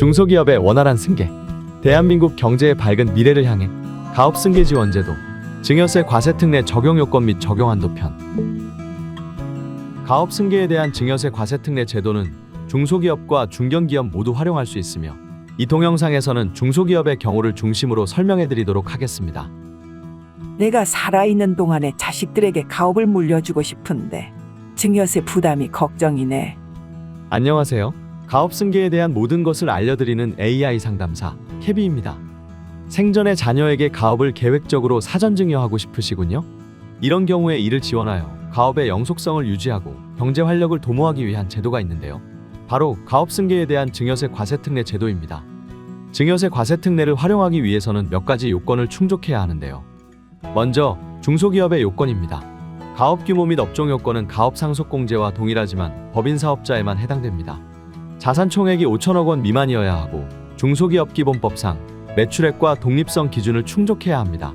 중소기업의 원활한 승계, 대한민국 경제의 밝은 미래를 향해 가업 승계 지원 제도, 증여세 과세 특례 적용 요건 및 적용 한도 편. 가업 승계에 대한 증여세 과세 특례 제도는 중소기업과 중견기업 모두 활용할 수 있으며, 이 동영상에서는 중소기업의 경우를 중심으로 설명해 드리도록 하겠습니다. 내가 살아있는 동안에 자식들에게 가업을 물려주고 싶은데 증여세 부담이 걱정이네. 안녕하세요. 가업 승계에 대한 모든 것을 알려드리는 AI 상담사 캐비입니다. 생전에 자녀에게 가업을 계획적으로 사전 증여하고 싶으시군요. 이런 경우에 이를 지원하여 가업의 영속성을 유지하고 경제 활력을 도모하기 위한 제도가 있는데요. 바로 가업 승계에 대한 증여세 과세 특례 제도입니다. 증여세 과세 특례를 활용하기 위해서는 몇 가지 요건을 충족해야 하는데요. 먼저 중소기업의 요건입니다. 가업 규모 및 업종 요건은 가업 상속 공제와 동일하지만 법인 사업자에만 해당됩니다. 자산 총액이 5천억 원 미만이어야 하고, 중소기업 기본법상 매출액과 독립성 기준을 충족해야 합니다.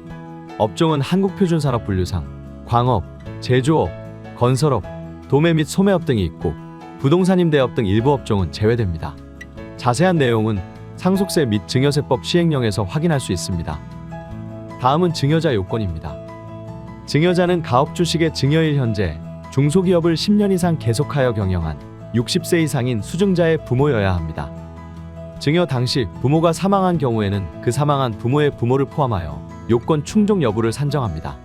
업종은 한국표준산업분류상 광업, 제조업, 건설업, 도매 및 소매업 등이 있고, 부동산 임대업 등 일부 업종은 제외됩니다. 자세한 내용은 상속세 및 증여세법 시행령에서 확인할 수 있습니다. 다음은 증여자 요건입니다. 증여자는 가업 주식의 증여일 현재 중소기업을 10년 이상 계속하여 경영한 60세 이상인 수증자의 부모여야 합니다. 증여 당시 부모가 사망한 경우에는 그 사망한 부모의 부모를 포함하여 요건 충족 여부를 산정합니다.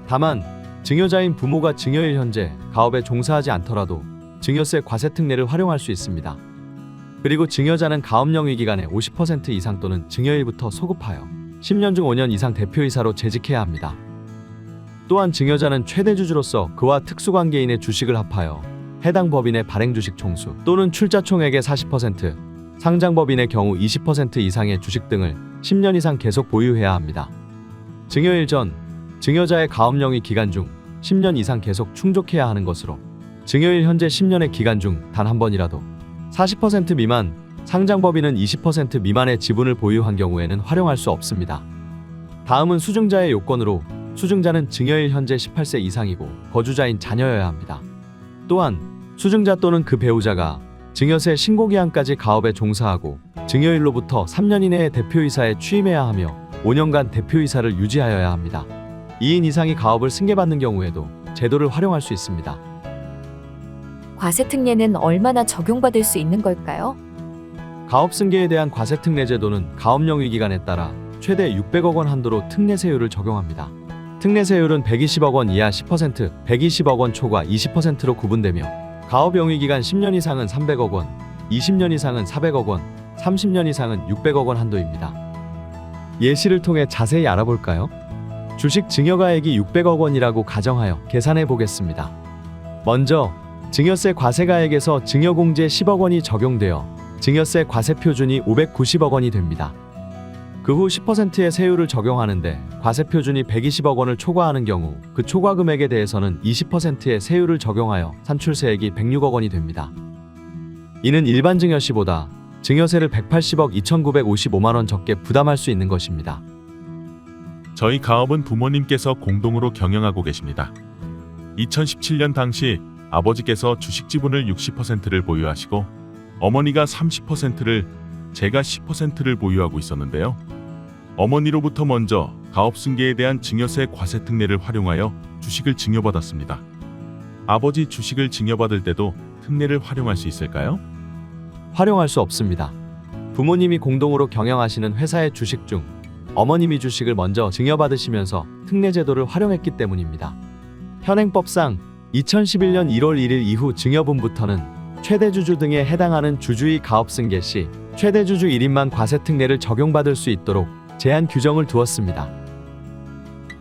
다만 증여자인 부모가 증여일 현재 가업에 종사하지 않더라도 증여세 과세 특례를 활용할 수 있습니다. 그리고 증여자는 가업 영위 기간의 50% 이상 또는 증여일부터 소급하여 10년 중 5년 이상 대표이사로 재직해야 합니다. 또한 증여자는 최대주주로서 그와 특수관계인의 주식을 합하여 해당 법인의 발행주식 총수 또는 출자총액의 40%, 상장법인의 경우 20% 이상의 주식 등을 10년 이상 계속 보유해야 합니다. 증여일 전, 증여자의 가업 영위 기간 중 10년 이상 계속 충족해야 하는 것으로, 증여일 현재 10년의 기간 중 단 한 번이라도 40% 미만, 상장법인은 20% 미만의 지분을 보유한 경우에는 활용할 수 없습니다. 다음은 수증자의 요건으로, 수증자는 증여일 현재 18세 이상이고 거주자인 자녀여야 합니다. 또한 수증자 또는 그 배우자가 증여세 신고기한까지 가업에 종사하고 증여일로부터 3년 이내에 대표이사에 취임해야 하며 5년간 대표이사를 유지하여야 합니다. 2인 이상이 가업을 승계받는 경우에도 제도를 활용할 수 있습니다. 과세 특례는 얼마나 적용받을 수 있는 걸까요? 가업 승계에 대한 과세 특례 제도는 가업 영위 기간에 따라 최대 600억 원 한도로 특례세율을 적용합니다. 특례세율은 120억 원 이하 10%, 120억 원 초과 20%로 구분되며, 가업 영위 기간 10년 이상은 300억 원, 20년 이상은 400억 원, 30년 이상은 600억 원 한도입니다. 예시를 통해 자세히 알아볼까요? 주식 증여가액이 600억 원이라고 가정하여 계산해 보겠습니다. 먼저 증여세 과세가액에서 증여공제 10억 원이 적용되어 증여세 과세 표준이 590억 원이 됩니다. 그 후 10%의 세율을 적용하는데 과세 표준이 120억 원을 초과하는 경우 그 초과 금액에 대해서는 20%의 세율을 적용하여 산출세액이 106억 원이 됩니다. 이는 일반 증여 시보다 증여세를 180억 2,955만 원 적게 부담할 수 있는 것입니다. 저희 가업은 부모님께서 공동으로 경영하고 계십니다. 2017년 당시 아버지께서 주식 지분을 60%를 보유하시고 어머니가 30%를, 제가 10%를 보유하고 있었는데요. 어머니로부터 먼저 가업 승계에 대한 증여세 과세 특례를 활용하여 주식을 증여받았습니다. 아버지 주식을 증여받을 때도 특례를 활용할 수 있을까요? 활용할 수 없습니다. 부모님이 공동으로 경영하시는 회사의 주식 중 어머님이 주식을 먼저 증여받으시면서 특례 제도를 활용했기 때문입니다. 현행법상 2011년 1월 1일 이후 증여분부터는 최대주주 등에 해당하는 주주의 가업 승계 시 최대주주 1인만 과세 특례를 적용받을 수 있도록 제한 규정을 두었습니다.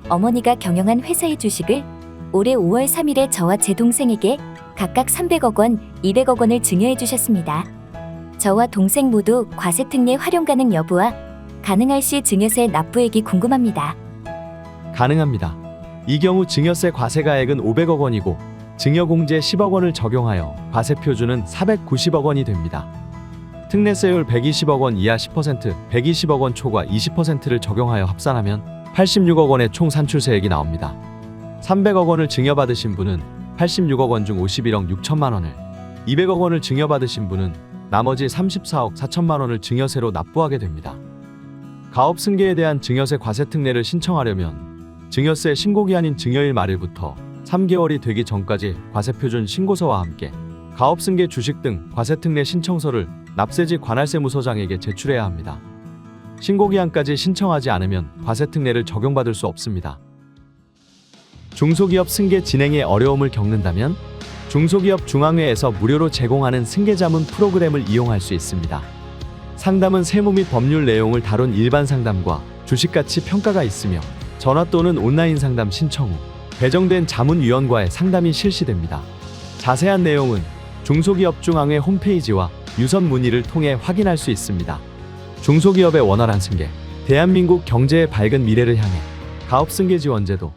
어머니가 경영한 회사의 주식을 올해 5월 3일에 저와 제 동생에게 각각 300억 원, 200억 원을 증여해 주셨습니다. 저와 동생 모두 과세 특례 활용 가능 여부와 가능할 시 증여세 납부액이 궁금합니다. 가능합니다. 이 경우 증여세 과세가액은 500억 원이고 증여공제 10억 원을 적용하여 과세 표준은 490억 원이 됩니다. 특례세율 120억 원 이하 10%, 120억 원 초과 20%를 적용하여 합산하면 86억 원의 총 산출세액이 나옵니다. 300억 원을 증여받으신 분은 86억 원 중 51억 6천만 원을, 200억 원을 증여받으신 분은 나머지 34억 4천만 원을 증여세로 납부하게 됩니다. 가업 승계에 대한 증여세 과세 특례를 신청하려면 증여세 신고기한인 증여일 말일부터 3개월이 되기 전까지 과세표준 신고서와 함께 가업 승계 주식 등 과세 특례 신청서를 납세지 관할세무서장에게 제출해야 합니다. 신고기한까지 신청하지 않으면 과세 특례를 적용받을 수 없습니다. 중소기업 승계 진행에 어려움을 겪는다면 중소기업 중앙회에서 무료로 제공하는 승계자문 프로그램을 이용할 수 있습니다. 상담은 세무 및 법률 내용을 다룬 일반 상담과 주식가치 평가가 있으며 전화 또는 온라인 상담 신청 후 배정된 자문위원과의 상담이 실시됩니다. 자세한 내용은 중소기업중앙회 홈페이지와 유선 문의를 통해 확인할 수 있습니다. 중소기업의 원활한 승계, 대한민국 경제의 밝은 미래를 향해 가업승계 지원제도